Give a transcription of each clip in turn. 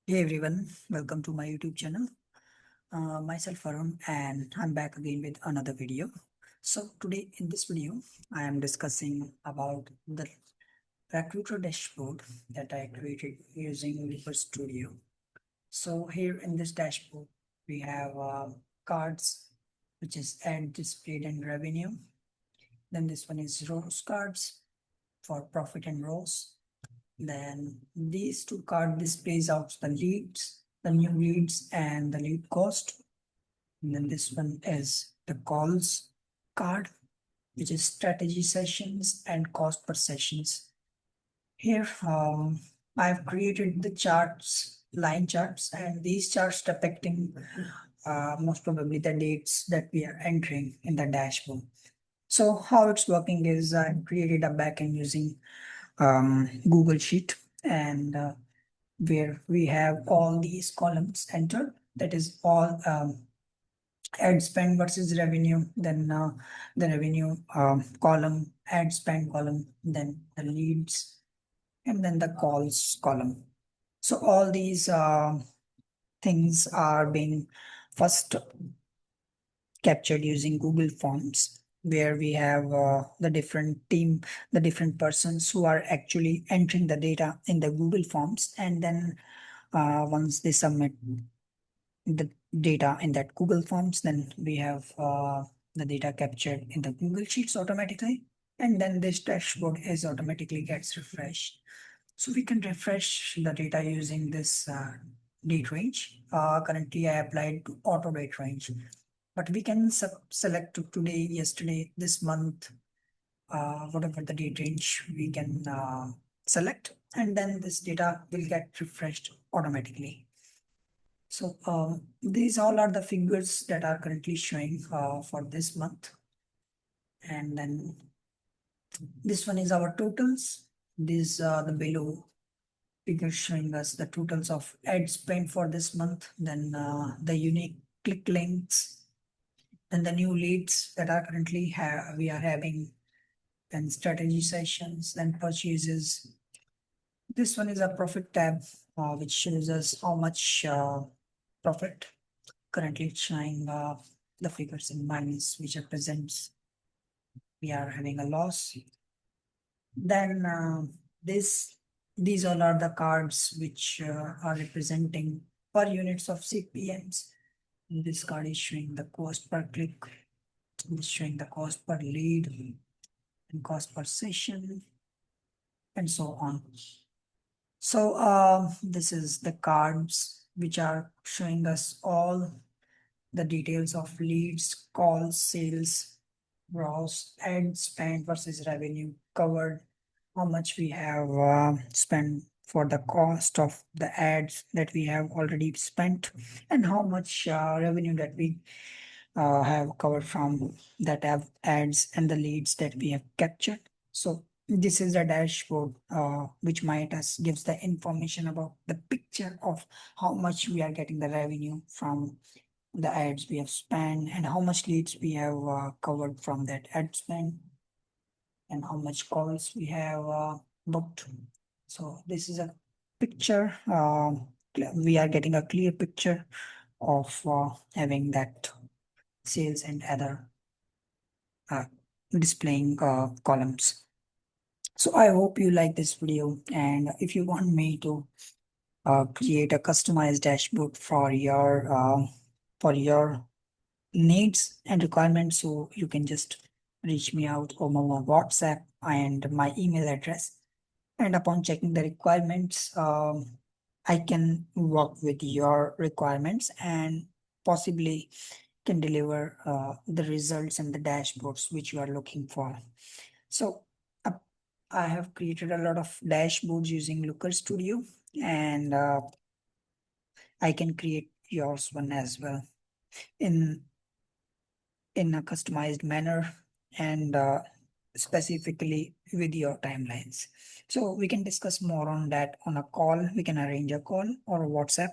Hey everyone, welcome to my YouTube channel. Myself Varun and I'm back again with another video. So today in this video, I am discussing about the recruiter dashboard that I created using Reaper Studio. So here in this dashboard, we have cards, which is ad displayed and revenue. Then this one is rows cards for profit and rows. Then these two card displays out the leads, the new leads and the lead cost. And then this one is the calls card, which is strategy sessions and cost per sessions. Here, I've created the charts, line charts, and these charts depicting most probably the dates that we are entering in the dashboard. So how it's working is I created a backend using Google Sheet and where we have all these columns entered. That is all ad spend versus revenue, then the revenue column, ad spend column, then the leads, and then the calls column. So all these things are being first captured using Google Forms, where we have the different team, the different persons who are actually entering the data in the Google Forms, and then once they submit the data in that Google Forms, then we have the data captured in the Google Sheets automatically, and then this dashboard is automatically gets refreshed. So we can refresh the data using this date range. Currently, I applied to auto date range, but we can select to today, yesterday, this month, whatever the date range we can select, and then this data will get refreshed automatically. So these all are the figures that are currently showing for this month. And then this one is our totals. These are the below figures showing us the totals of ad spend for this month. Then the unique click links and the new leads that are currently we are having. Then strategy sessions, then purchases. This one is a profit tab, which shows us how much profit. Currently it's showing the figures in minus, which represents we are having a loss. Then this these all are the cards which are representing per units of CPMs. This card is showing the cost per click, it's showing the cost per lead and cost per session, and so on. So this is the cards which are showing us all the details of leads, calls, sales, gross, ad spend versus revenue covered, how much we have spent for the cost of the ads that we have already spent, and how much revenue that we have covered from that have ads and the leads that we have captured. So this is a dashboard which might us gives the information about the picture of how much we are getting the revenue from the ads we have spent and how much leads we have covered from that ad spend and how much calls we have booked. So this is a picture. We are getting a clear picture of having that sales and other uh, displaying columns. So I hope you like this video, and if you want me to create a customized dashboard for your needs and requirements, so you can just reach me out on my WhatsApp and my email address. And upon checking the requirements, I can work with your requirements and possibly can deliver the results and the dashboards which you are looking for. So uh, I have created a lot of dashboards using Looker Studio, and I can create yours one as well in a customized manner and specifically with your timelines. So we can discuss more on that on a call. We can arrange a call or a WhatsApp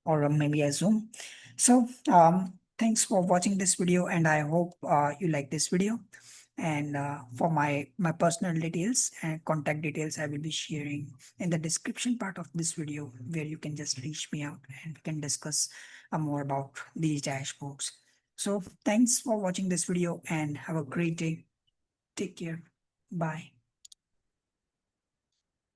or maybe a Zoom. So thanks for watching this video, and I hope you like this video. And for my personal details and contact details, I will be sharing in the description part of this video, where you can just reach me out and we can discuss more about these dashboards. So thanks for watching this video and have a great day. Take care. Bye.